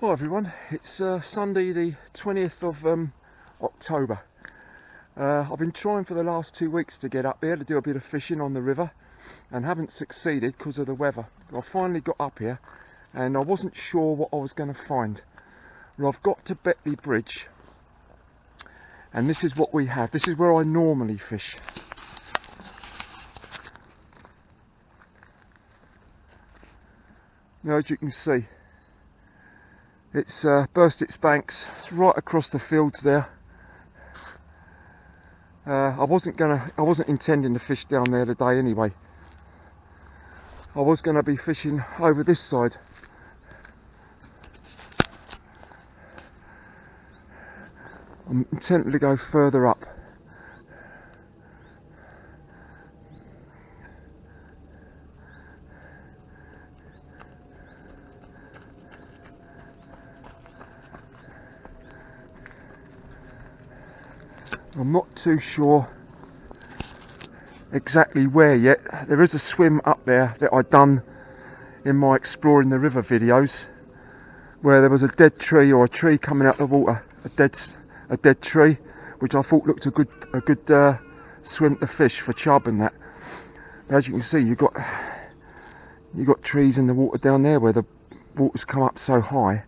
Hi everyone, it's Sunday the 20th of October. I've been trying for the last 2 weeks to get up here to do a bit of fishing on the river and haven't succeeded because of the weather. I finally got up here and I wasn't sure what I was going to find. Well, I've got to Betley Bridge and this is what we have. This is where I normally fish. Now, as you can see, it's burst its banks. It's right across the fields there. I wasn't intending to fish down there today anyway. I was going to be fishing over this side. I'm intending to go further up. I'm not too sure exactly where yet. There is a swim up there that I'd done in my exploring the river videos, where there was a dead tree or a tree coming out of the water, a dead tree, which I thought looked a good swim to fish for chub and that. But as you can see, you've got trees in the water down there where the water's come up so high.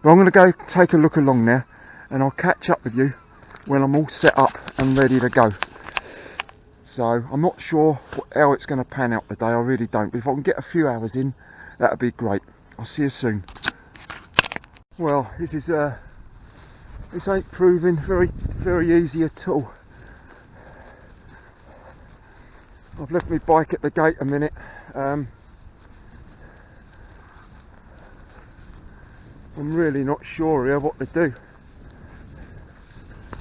But I'm going to go take a look along there, and I'll catch up with you when I'm all set up and ready to go. So I'm not sure how it's going to pan out today, I really don't, but if I can get a few hours in, that'd be great. I'll see you soon. Well, this ain't proving very easy at all. I've left my bike at the gate a minute. I'm really not sure here what to do.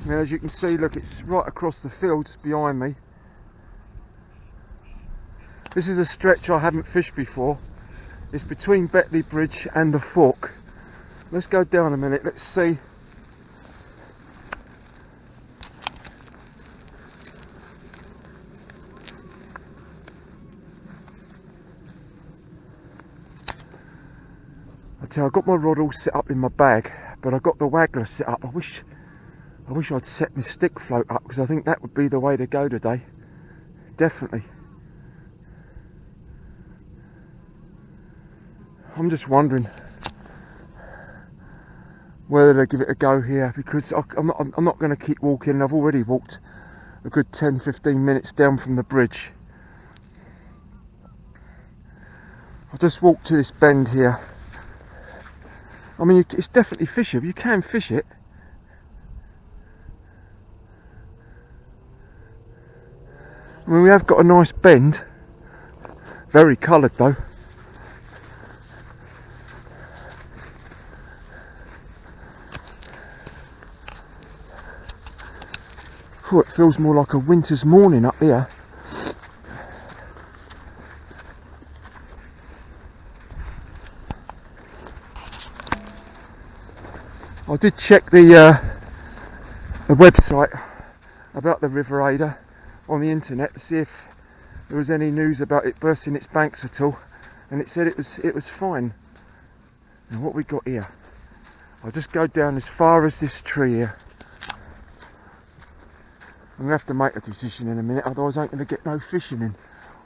Now, as you can see, look, it's right across the fields behind me. This is a stretch I haven't fished before. It's between Betley Bridge and the fork. Let's go down a minute, let's see. I tell you, I've got my rod all set up in my bag, but I've got the waggler set up. I wish I'd set my stick float up, because I think that would be the way to go today. Definitely. I'm just wondering whether to give it a go here, because I'm not going to keep walking. I've already walked a good 10-15 minutes down from the bridge. I'll just walk to this bend here. I mean, it's definitely fishable. You can fish it. I mean, we have got a nice bend. Very coloured though. Oh, it feels more like a winter's morning up here. I did check the website about the River Adur on the internet to see if there was any news about it bursting its banks at all, and it said it was fine. Now what we got here? I'll just go down as far as this tree here. I'm going to have to make a decision in a minute, otherwise I ain't going to get no fishing in.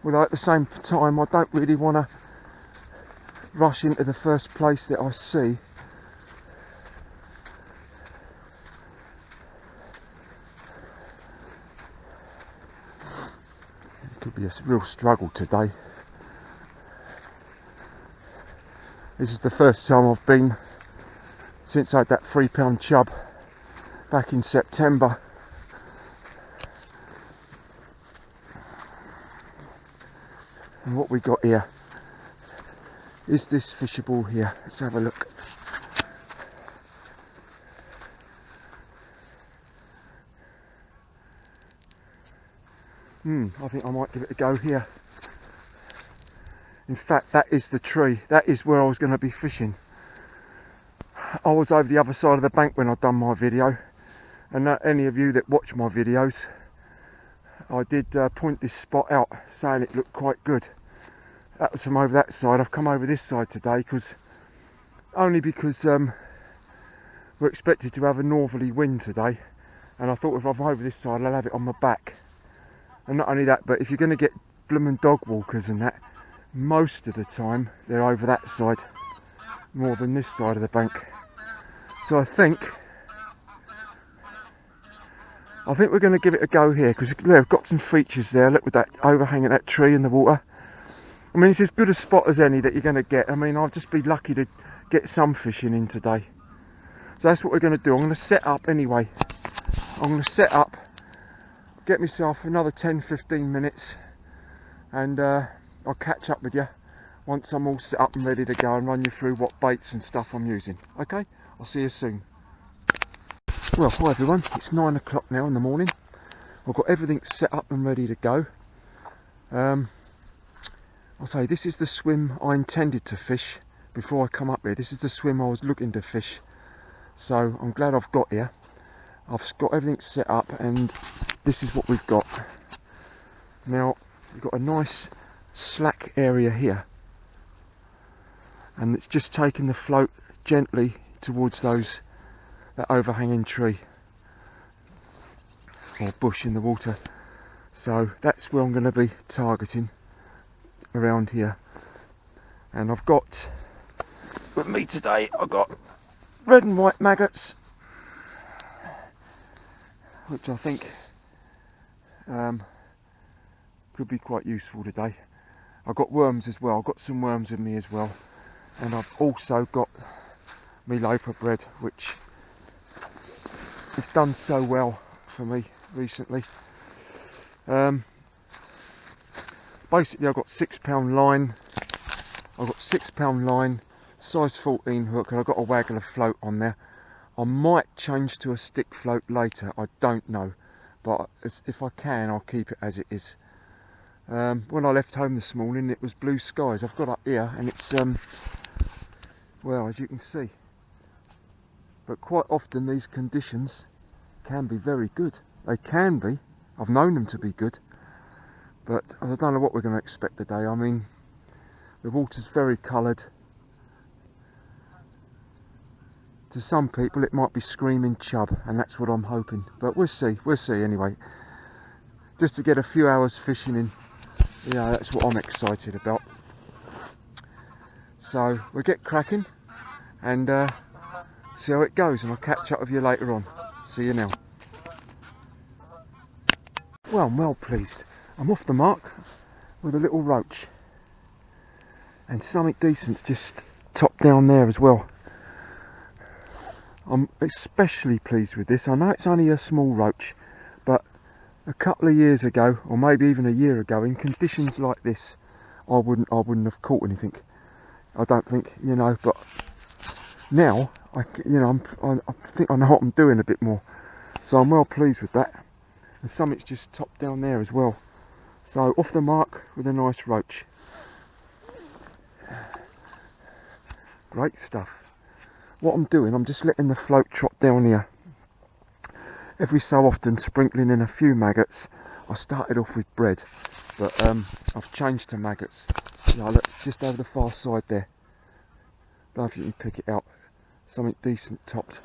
Although at the same time I don't really want to rush into the first place that I see. It could be a real struggle today. This is the first time I've been since I had that £3 chub back in September. And what we got here, is this fishable here? Let's have a look. I think I might give it a go here. In fact, that is the tree. That is where I was going to be fishing. I was over the other side of the bank when I'd done my video, and any of you that watch my videos, I did point this spot out, saying it looked quite good. That was from over that side. I've come over this side today only because we're expected to have a northerly wind today, and I thought if I'm over this side I'll have it on my back. And not only that, but if you're going to get bloomin' dog walkers and that, most of the time they're over that side more than this side of the bank. So I think we're going to give it a go here, because they've got some features there. Look, with that overhang of that tree in the water. I mean, it's as good a spot as any that you're going to get. I mean, I'll just be lucky to get some fishing in today. So that's what we're going to do. I'm going to set up anyway. I'm going to set up, get myself another 10-15 minutes, and I'll catch up with you once I'm all set up and ready to go, and run you through what baits and stuff I'm using. Okay, I'll see you soon. Well, hi everyone, it's 9 o'clock now in the morning. I've got everything set up and ready to go. I'll say this is the swim I intended to fish before I come up here. This is the swim I was looking to fish. So I'm glad I've got here. I've got everything set up, and this is what we've got. Now, we've got a nice slack area here, and it's just taking the float gently towards that overhanging tree or bush in the water. So that's where I'm going to be targeting, around here. And I've got with me today, I've got red and white maggots, which I think could be quite useful today. I've got worms as well. I've got some worms with me as well, and I've also got me loaf of bread, which has done so well for me recently. Basically, I've got £6 line. I've got £6 line, size 14 hook, and I've got a waggler float on there. I might change to a stick float later, I don't know, but if I can, I'll keep it as it is. When I left home this morning, it was blue skies. I've got up here, and it's well, as you can see. But quite often these conditions can be very good. They can be. I've known them to be good. But I don't know what we're going to expect today. I mean, the water's very coloured. To some people it might be screaming chub, and that's what I'm hoping. But we'll see anyway. Just to get a few hours fishing in, yeah, that's what I'm excited about. So we'll get cracking and see how it goes, and I'll catch up with you later on. See you now. Well, I'm well pleased. I'm off the mark with a little roach, and something decent's just topped down there as well. I'm especially pleased with this. I know it's only a small roach, but a couple of years ago, or maybe even a year ago, in conditions like this, I wouldn't have caught anything. I don't think, you know. But now, I think I know what I'm doing a bit more. So I'm well pleased with that. And something's just topped down there as well. So off the mark with a nice roach. Great stuff. What I'm doing, I'm just letting the float trot down here. Every so often sprinkling in a few maggots. I started off with bread, but I've changed to maggots. Yeah, look, just over the far side there. Don't know if you can pick it out. Something decent topped.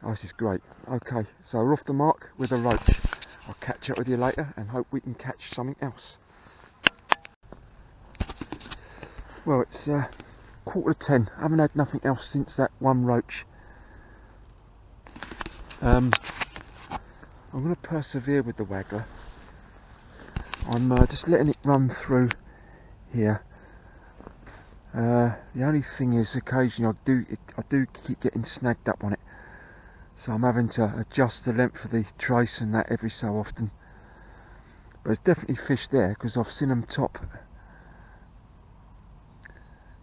Oh, this is great. Okay, so we're off the mark with a roach. I'll catch up with you later and hope we can catch something else. Well, it's 9:45. I haven't had nothing else since that one roach. I'm going to persevere with the waggler. I'm just letting it run through here. The only thing is, occasionally I do keep getting snagged up on it, so I'm having to adjust the length of the trace and that every so often. But there's definitely fish there, because I've seen them top.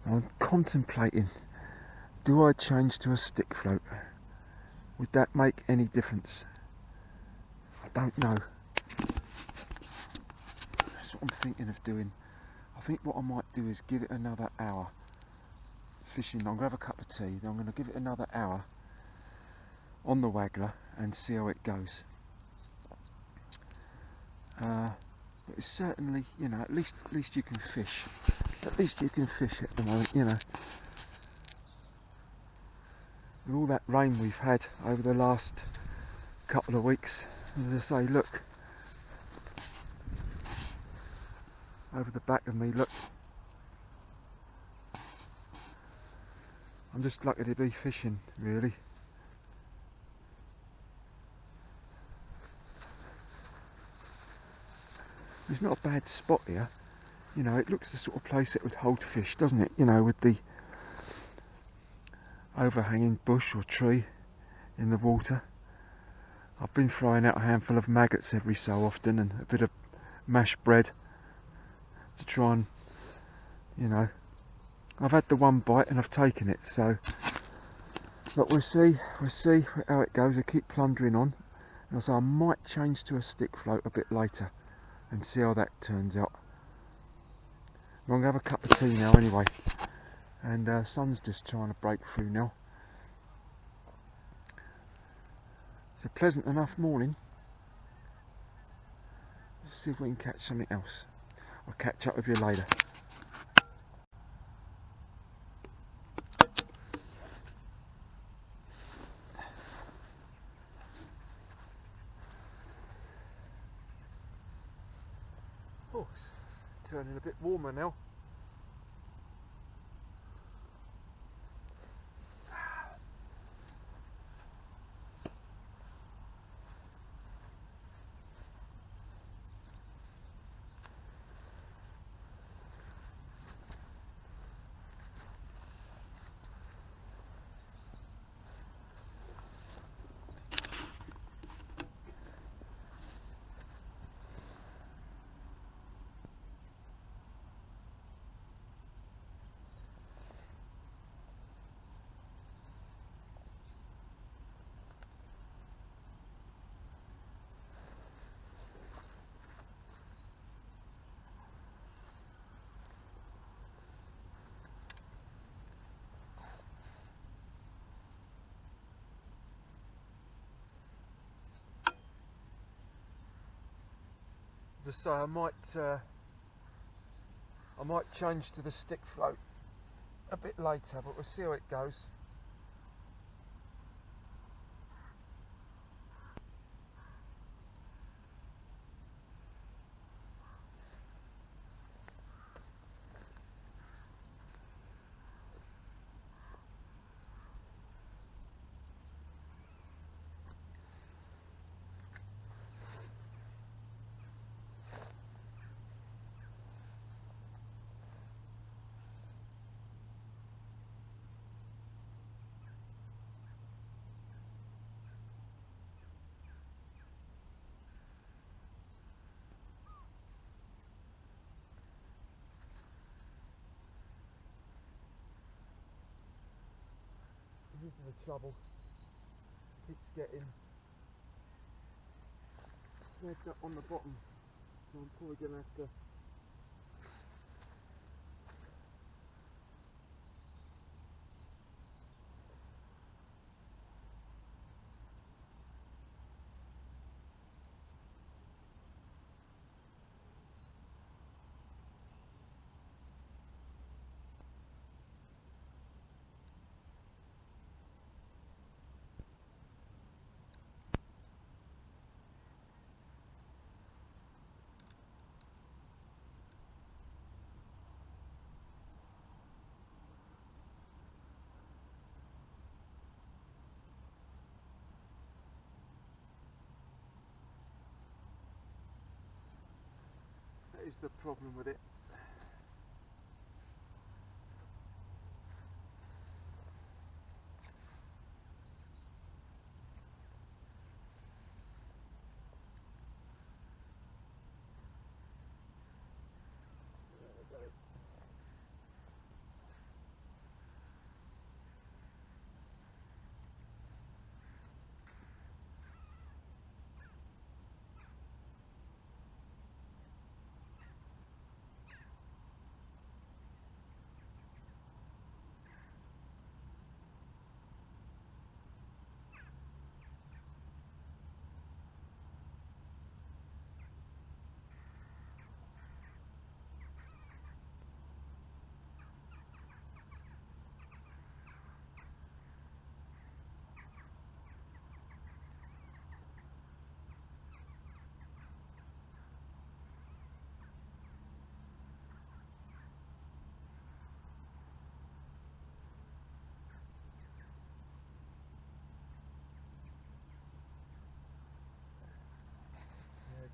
I'm contemplating, do I change to a stick float? Would that make any difference? I don't know. That's what I'm thinking of doing. I think what I might do is give it another hour fishing. I'm going to have a cup of tea, then I'm going to give it another hour on the waggler and see how it goes. But it's certainly, you know, at least you can fish. At least you can fish at the moment, you know. with all that rain we've had over the last couple of weeks. As I say, look, over the back of me, look, I'm just lucky to be fishing, really. It's not a bad spot here, you know. It looks the sort of place that would hold fish, doesn't it, you know, with the overhanging bush or tree in the water. I've been throwing out a handful of maggots every so often and a bit of mashed bread to try and, you know, I've had the one bite and I've taken it, so but we'll see how it goes. I keep plundering on, and so I might change to a stick float a bit later and see how that turns out. I'm gonna have a cup of tea now anyway, and sun's just trying to break through now. It's a pleasant enough morning. Let's see if we can catch something else. I'll catch up with you later. Oh, it's turning a bit warmer now. As I say, I might change to the stick float a bit later, but we'll see how it goes. This is the trouble. Keeps getting snagged up on the bottom, so I'm probably going to have to that is the problem with it.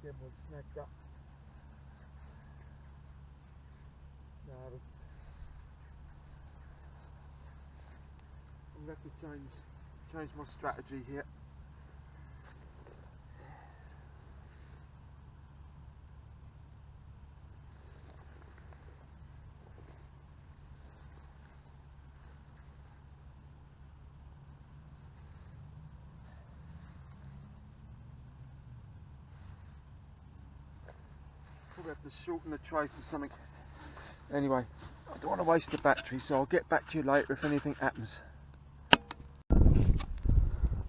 again was snagged up. No, I'm going to have to change my strategy here. Probably have to shorten the trace or something. Anyway, I don't want to waste the battery, so I'll get back to you later if anything happens.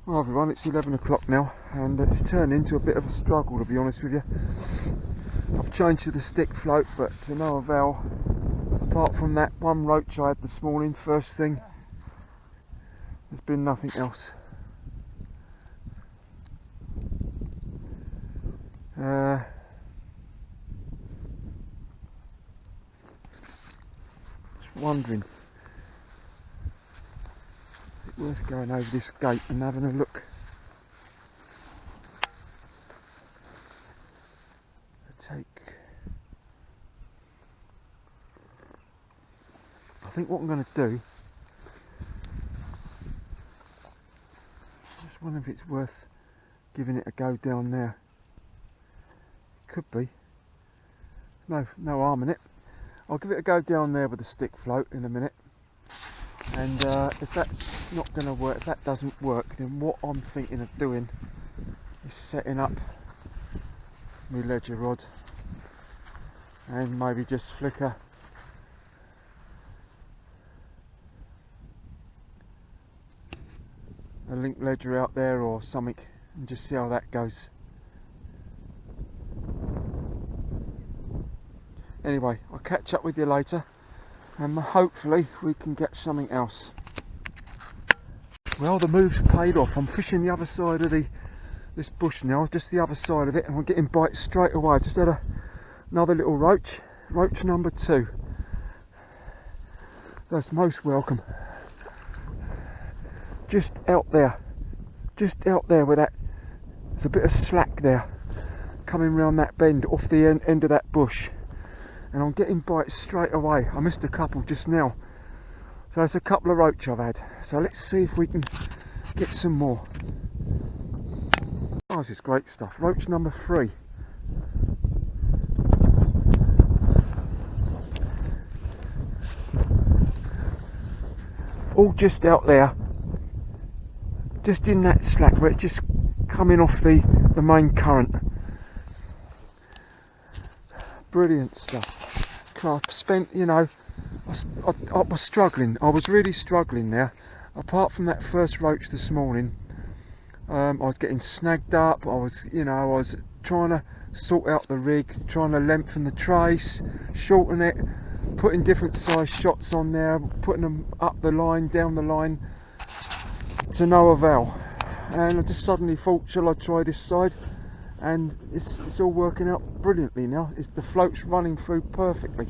Well everyone, it's 11 o'clock now and it's turned into a bit of a struggle, to be honest with you. I've changed to the stick float, but to no avail. Apart from that one roach I had this morning, first thing, there's been nothing else. Just wondering, is it worth going over this gate and having a look? I think what I'm going to do, just wonder if it's worth giving it a go down there. Could be. No harm in it. I'll give it a go down there with the stick float in a minute. And if that's not going to work, if that doesn't work, then what I'm thinking of doing is setting up my ledger rod and maybe just flicker a link ledger out there or something and just see how that goes. Anyway, I'll catch up with you later and hopefully we can get something else. Well, the move's paid off. I'm fishing the other side of this bush now, just the other side of it, and we're getting bites straight away. Just had another little roach number 2. That's most welcome. Just out there where that, there's a bit of slack there coming round that bend off the end of that bush, and I'm getting bites straight away. I missed a couple just now, so it's a couple of roach I've had. So let's see if we can get some more. Oh, this is great stuff. Roach number 3. All just out there, just in that slack where it's just coming off the main current. Brilliant stuff. I've spent, you know, I was struggling. I was really struggling there. Apart from that first roach this morning, I was getting snagged up. I was trying to sort out the rig, trying to lengthen the trace, shorten it, putting different size shots on there, putting them up the line, down the line, to no avail. And I just suddenly thought, shall I try this side? And it's all working out brilliantly now. The float's running through perfectly,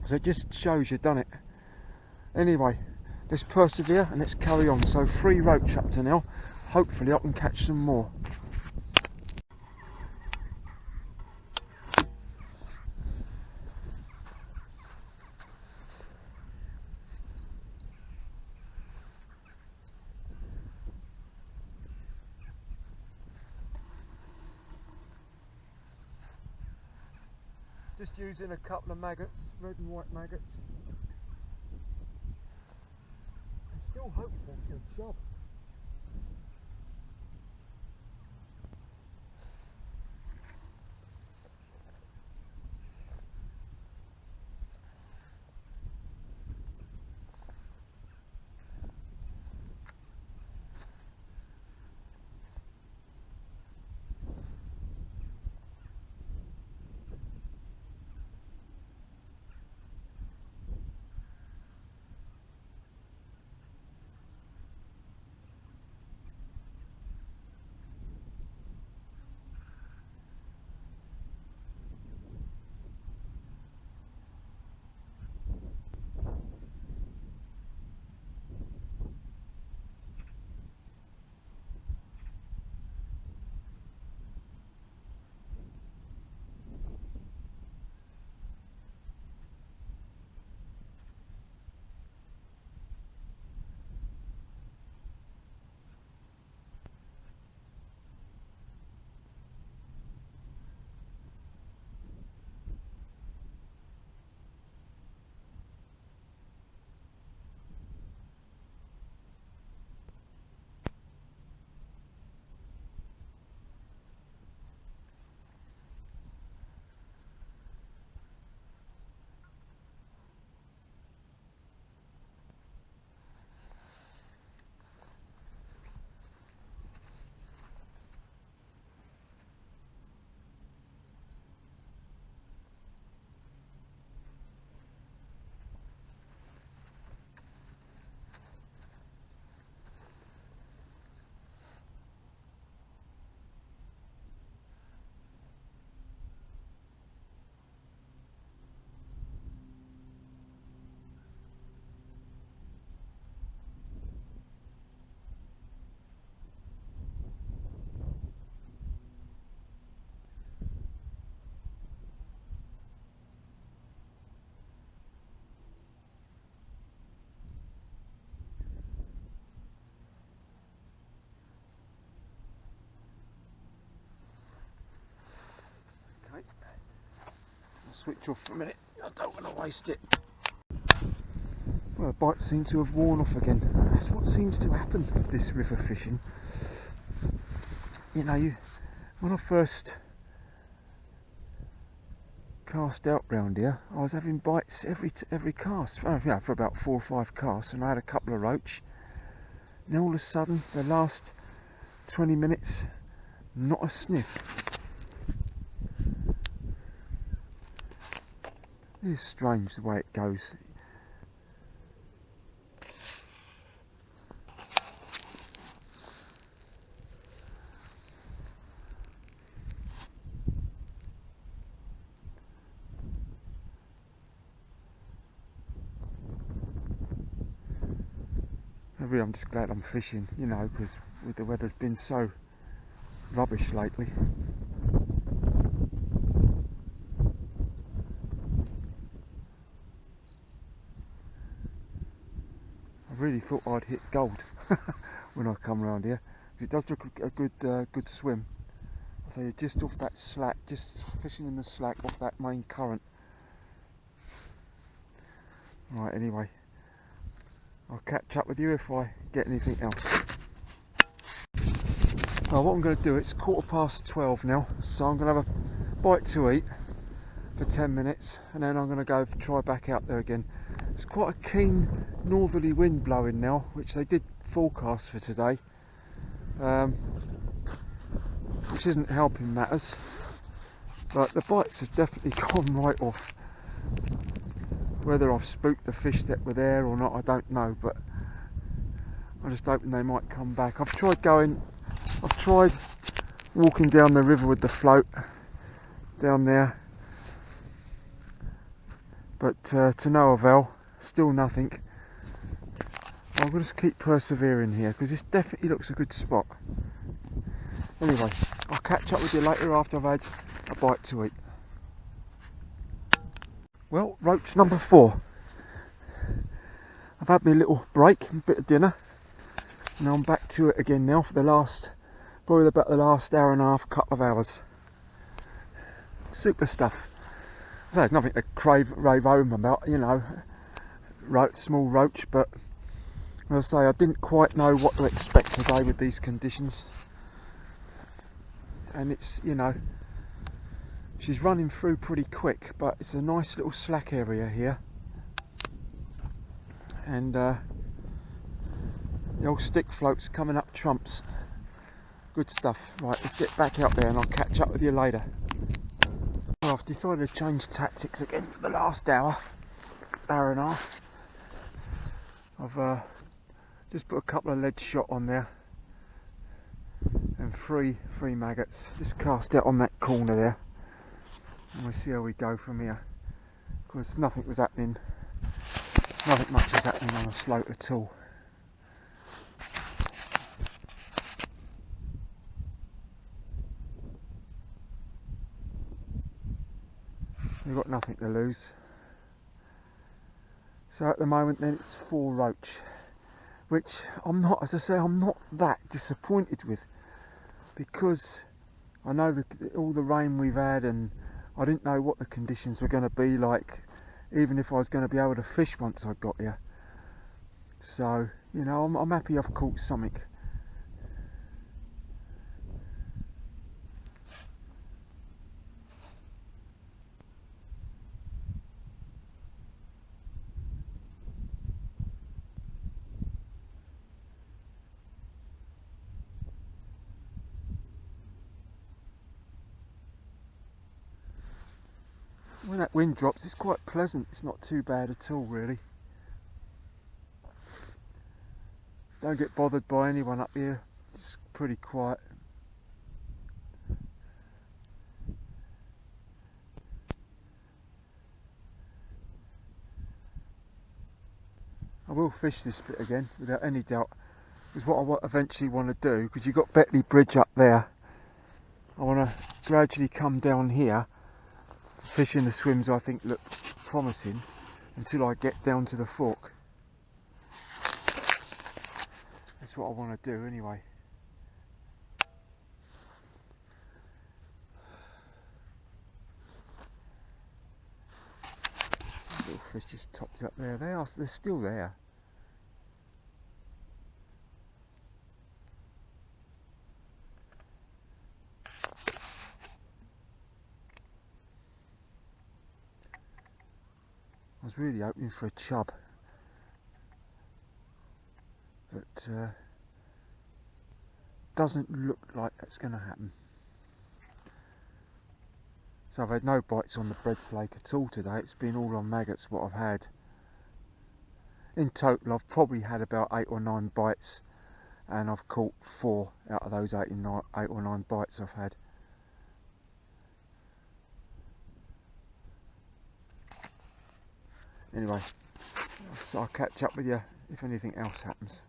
so it just shows you've done it. Anyway, let's persevere and let's carry on. So 3 roach up to now. Hopefully I can catch some more. Just using a couple of maggots, red and white maggots. I'm still hopeful for a job. switch off for a minute. I don't want to waste it. Well, the bites seem to have worn off again. That's what seems to happen with this river fishing. You know, when I first cast out round here, I was having bites every cast, for about 4 or 5 casts, and I had a couple of roach. Then all of a sudden, the last 20 minutes, not a sniff. It's strange the way it goes. Really, I'm just glad I'm fishing, you know, because the weather's been so rubbish lately. I really thought I'd hit gold when I come around here. It does look a good swim. So you're just off that slack, just fishing in the slack off that main current. Right, anyway, I'll catch up with you if I get anything else. Well, what I'm going to do, it's 12:15 now, so I'm going to have a bite to eat for 10 minutes, and then I'm going to go try back out there again. It's quite a keen northerly wind blowing now, which they did forecast for today, which isn't helping matters, but the bites have definitely gone right off. Whether I've spooked the fish that were there or not, I don't know, but I'm just hoping they might come back. I've tried walking down the river with the float down there, but to no avail, still nothing. I'll just keep persevering here because this definitely looks a good spot. Anyway, I'll catch up with you later after I've had a bite to eat. Well, roach number 4. I've had my little break and bit of dinner. Now I'm back to it again now for probably about the last hour and a half, couple of hours. Super stuff. So there's nothing to rave home about, you know, small roach, but as I say, I didn't quite know what to expect today with these conditions. And it's, you know, she's running through pretty quick, but it's a nice little slack area here. And the old stick float's coming up trumps. Good stuff. Right, let's get back out there and I'll catch up with you later. Well, I've decided to change tactics again for the last hour and a half. I've just put a couple of lead shot on there and three maggots. Just cast out on that corner there, and we'll see how we go from here. Because nothing much is happening on the slope at all. We've got nothing to lose. So at the moment then it's 4 roach, which I'm not, as I say, I'm not that disappointed with, because I know all the rain we've had, and I didn't know what the conditions were going to be like, even if I was going to be able to fish once I got here. So, you know, I'm happy I've caught something. When that wind drops, it's quite pleasant. It's not too bad at all, really. Don't get bothered by anyone up here. It's pretty quiet. I will fish this bit again without any doubt. Because what I eventually want to do, because you've got Betley Bridge up there, I want to gradually come down here, fishing the swims I think look promising, until I get down to the fork. That's what I want to do anyway. fish just topped up there. They're still there. I was really hoping for a chub, but doesn't look like that's going to happen. So I've had no bites on the bread flake at all today. It's been all on maggots what I've had. In total I've probably had about 8 or 9 bites, and I've caught 4 out of those 8 or 9 bites I've had. Anyway, so I'll catch up with you if anything else happens.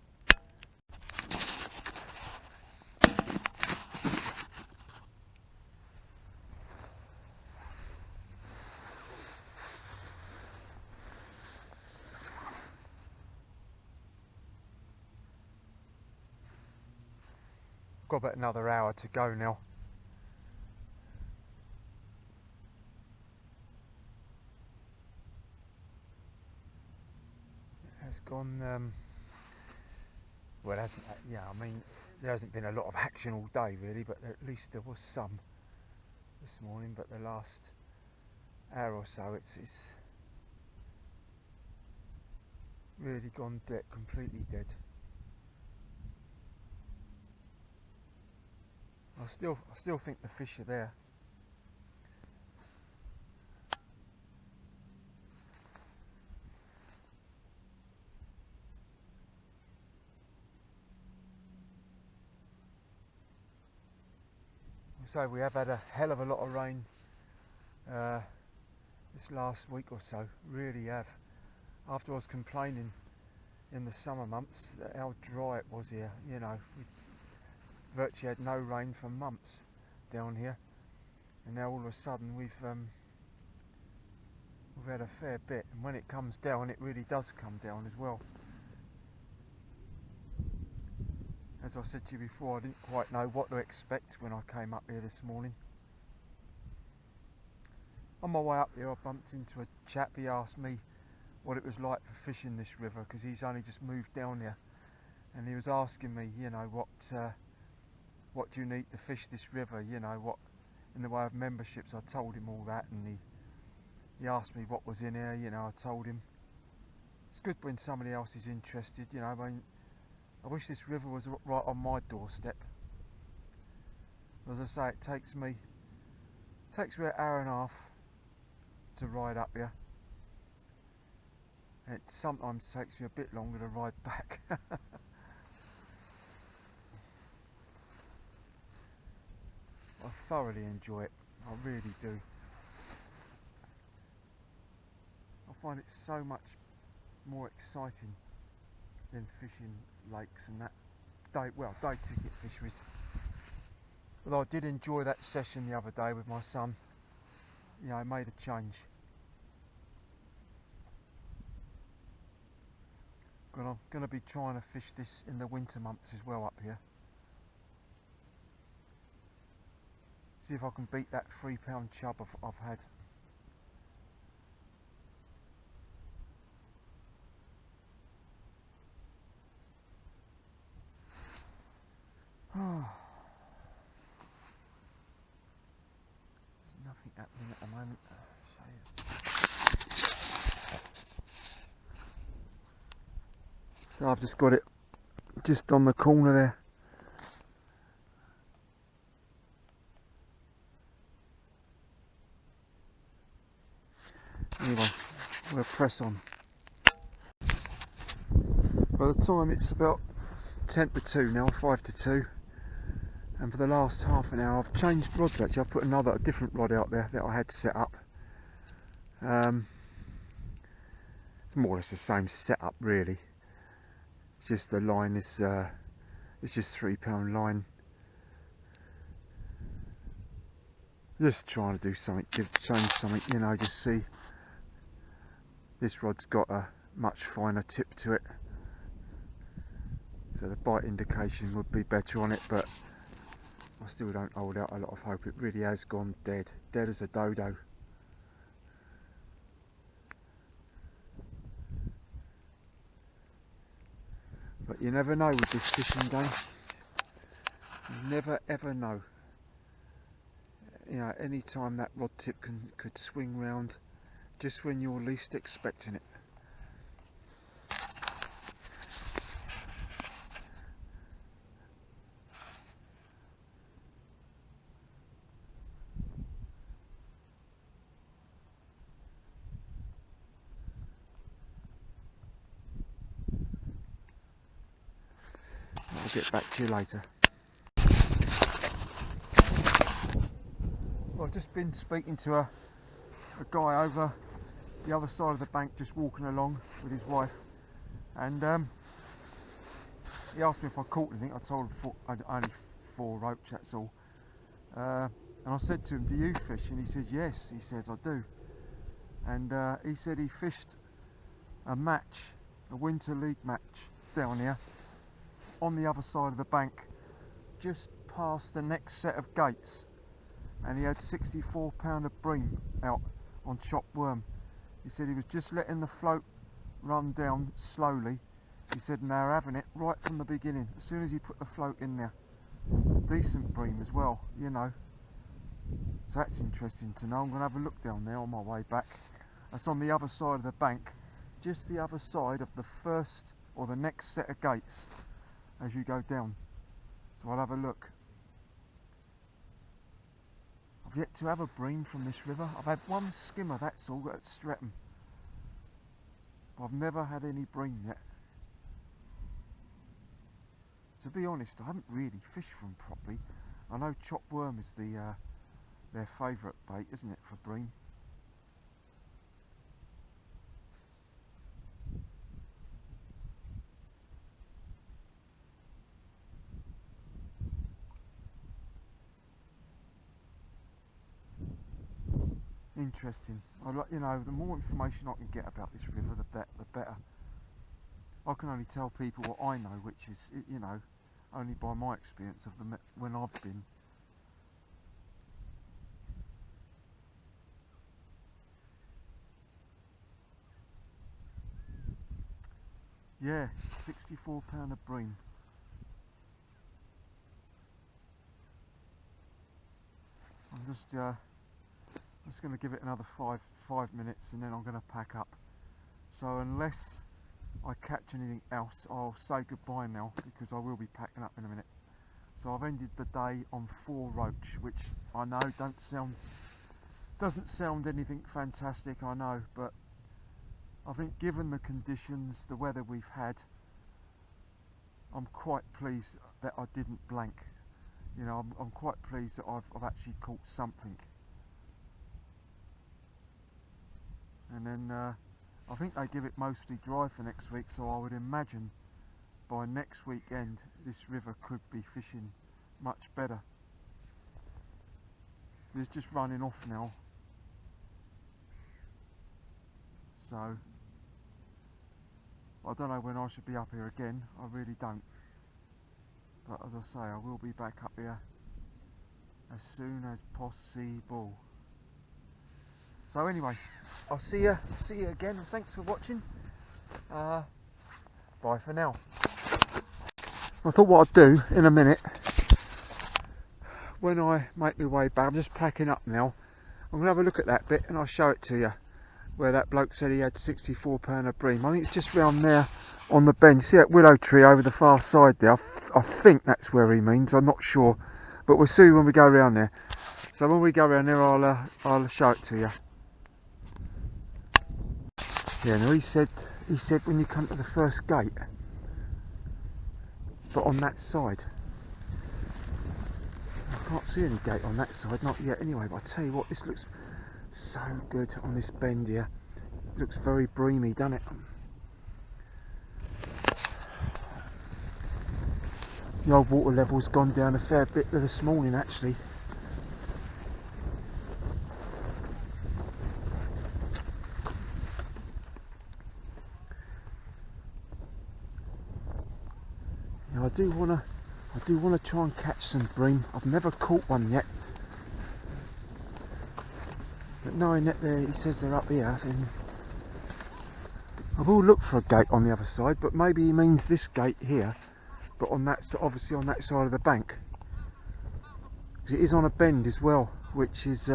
Got about another hour to go now. It has gone, well, it hasn't, yeah, I mean, there hasn't been a lot of action all day really, but at least there was some this morning. But the last hour or so, it's really gone dead, completely dead. I still think the fish are there. So we have had a hell of a lot of rain this last week or so, really have. After I was complaining in the summer months how dry it was here, you know, we virtually had no rain for months down here, and now all of a sudden we've had a fair bit, and when it comes down it really does come down as well. As I said to you before, I didn't quite know what to expect when I came up here this morning. On my way up here I bumped into a chap. He asked me what it was like for fishing this river, because he's only just moved down here, and he was asking me, you know, what do you need to fish this river, you know, what in the way of memberships. I told him all that, and he asked me what was in here, you know. I told him it's good when somebody else is interested, you know. I mean, I wish this river was right on my doorstep. As I say, it takes me an hour and a half to ride up here. It sometimes takes me a bit longer to ride back. I thoroughly enjoy it, I really do. I find it so much more exciting than fishing lakes and that day ticket fisheries. Although I did enjoy that session the other day with my son, you know, it made a change. But I'm going to be trying to fish this in the winter months as well up here. See if I can beat that £3 chub I've had. There's nothing happening at the moment. So I've just got it just on the corner there. Anyway, we'll press on. By the time it's about 10 to 2 now, 5 to 2, and for the last half an hour I've changed rods actually. I've put a different rod out there that I had set up. It's more or less the same setup really. It's just the line is it's just £3 line. Just trying to do something, change something, you know, just see. This rod's got a much finer tip to it, so the bite indication would be better on it, but I still don't hold out a lot of hope. It really has gone dead as a dodo. But you never know with this fishing game. You never ever know. You know, any time that rod tip could swing round just when you're least expecting it. I'll get back to you later. Well, I've just been speaking to a guy over the other side of the bank, just walking along with his wife, and he asked me if I caught anything. I told him I'd only 4 roach, that's all. And I said to him, do you fish? And he says yes. He says I do. And he said he fished a match, a winter league match down here on the other side of the bank, just past the next set of gates, and he had 64 pound of bream out on chopped worm. He said he was just letting the float run down slowly. He said, and they're having it right from the beginning, as soon as he put the float in there. Decent bream as well, you know. So that's interesting to know. I'm going to have a look down there on my way back. That's on the other side of the bank, just the other side of the first or the next set of gates as you go down. So I'll have a look. I've yet to have a bream from this river. I've had one skimmer, that's all, at Streatham. I've never had any bream yet. To be honest, I haven't really fished from properly. I know chopped worm is their favourite bait, isn't it, for bream? Interesting. You know, the more information I can get about this river, the better. I can only tell people what I know, which is, you know, only by my experience of them when I've been. Yeah, 64 pound of bream. I'm just going to give it another five minutes, and then I'm going to pack up. So unless I catch anything else, I'll say goodbye now, because I will be packing up in a minute. So I've ended the day on 4 roach, which I know doesn't sound anything fantastic, I know, but I think given the conditions, the weather we've had, I'm quite pleased that I didn't blank. You know, I'm quite pleased that I've actually caught something. And then I think they give it mostly dry for next week, so I would imagine by next weekend this river could be fishing much better. It's just running off now, so I don't know when I should be up here again. I really don't, but as I say, I will be back up here as soon as possible. So anyway, I'll see you again, and thanks for watching. Bye for now. I thought what I'd do in a minute, when I make my way back, I'm just packing up now, I'm going to have a look at that bit and I'll show it to you, where that bloke said he had 64 pound of bream. I think it's just round there on the bench. See that willow tree over the far side there? I think that's where he means, I'm not sure, but we'll see when we go around there. So when we go around there, I'll show it to you. Yeah, no, he said when you come to the first gate, but on that side. I can't see any gate on that side, not yet anyway, but I tell you what, this looks so good on this bend here. It looks very breamy, doesn't it? The old water level's gone down a fair bit this morning actually. Now I do wanna try and catch some bream. I've never caught one yet, but knowing that he says they're up here, then I will look for a gate on the other side, but maybe he means this gate here, but on that, obviously on that side of the bank. Because it is on a bend as well, which is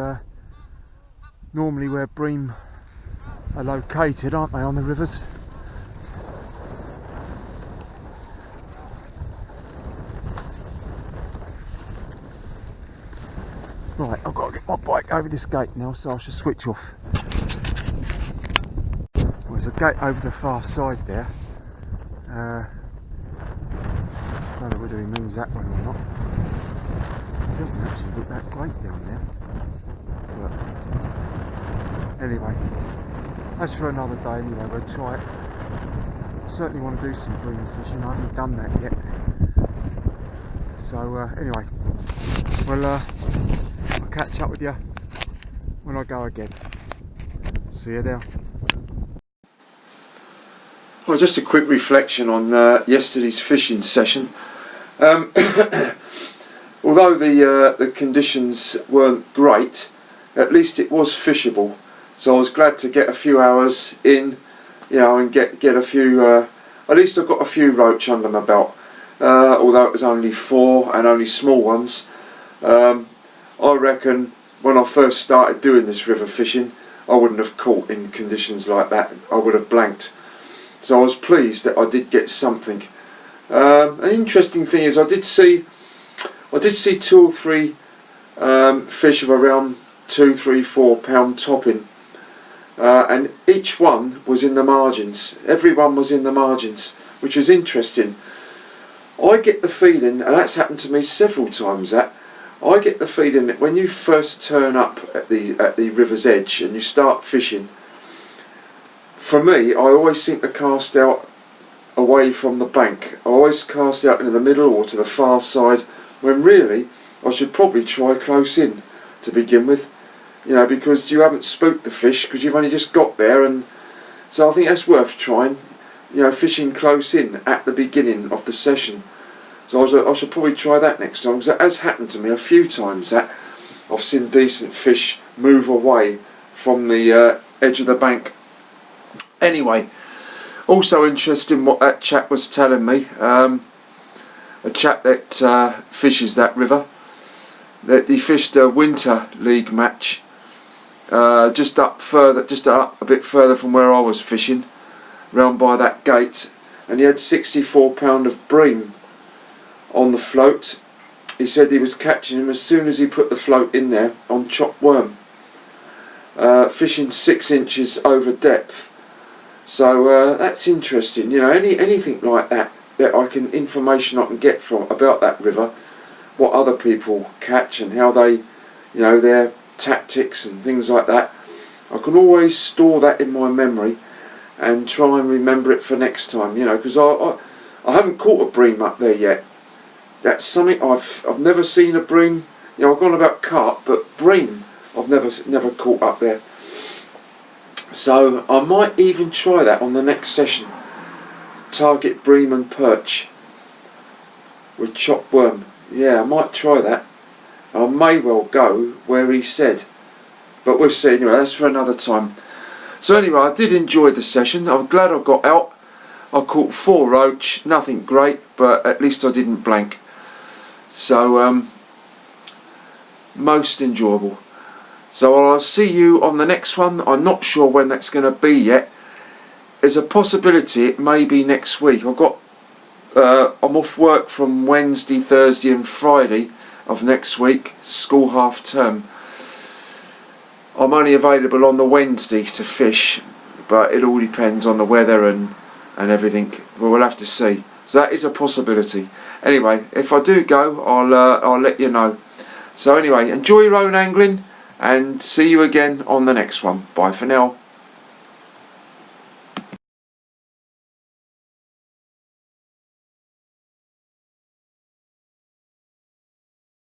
normally where bream are located, aren't they, on the rivers? Right, I've got to get my bike over this gate now, so I should switch off. Well, there's a gate over the far side there. I don't know whether he means that one or not. It doesn't actually look that great down there. But anyway, that's for another day anyway, we'll try it. I certainly want to do some bream fishing, I haven't done that yet. So anyway, well I'll catch up with you when I go again. See you there. Well, just a quick reflection on yesterday's fishing session. Although the conditions weren't great, at least it was fishable. So I was glad to get a few hours in, you know, and get a few. At least I got a few roach under my belt. Although it was only 4 and only small ones. I reckon when I first started doing this river fishing, I wouldn't have caught in conditions like that. I would have blanked. So I was pleased that I did get something. An interesting thing is I did see 2 or 3 fish of around 2, 3, 4 pound topping, and each one was in the margins. Everyone was in the margins, which was interesting. I get the feeling, and that's happened to me several times, that I get the feeling that when you first turn up at the river's edge and you start fishing, for me, I always seem to cast out away from the bank. I always cast out into the middle or to the far side, when really I should probably try close in to begin with, you know, because you haven't spooked the fish, because you've only just got there. And so I think that's worth trying, you know, fishing close in at the beginning of the session. So I should probably try that next time, because that has happened to me a few times, that I've seen decent fish move away from the edge of the bank. Anyway, also interesting what that chap was telling me, a chap that fishes that river, that he fished a winter league match just up a bit further from where I was fishing, round by that gate, and he had 64 pound of bream on the float. He said he was catching him as soon as he put the float in there on chopped worm, fishing 6 inches over depth. So that's interesting, you know, anything like that information I can get from about that river, what other people catch and how they, you know, their tactics and things like that. I can always store that in my memory and try and remember it for next time, you know, because I haven't caught a bream up there yet. That's something I've never seen a bream. You know, I've gone about carp, but bream I've never caught up there. So I might even try that on the next session. Target bream and perch with chopped worm. Yeah, I might try that. I may well go where he said, but we'll see. Anyway, that's for another time. So anyway, I did enjoy the session. I'm glad I got out. I caught 4 roach, nothing great, but at least I didn't blank. So most enjoyable. So I'll see you on the next one. I'm not sure when that's going to be yet. There's a possibility it may be next week. I'm off work from Wednesday, Thursday and Friday of next week, school half term. I'm only available on the Wednesday to fish, but it all depends on the weather and everything. We'll have to see. So that is a possibility. Anyway, if I do go, I'll let you know. So anyway, enjoy your own angling, and see you again on the next one. Bye for now.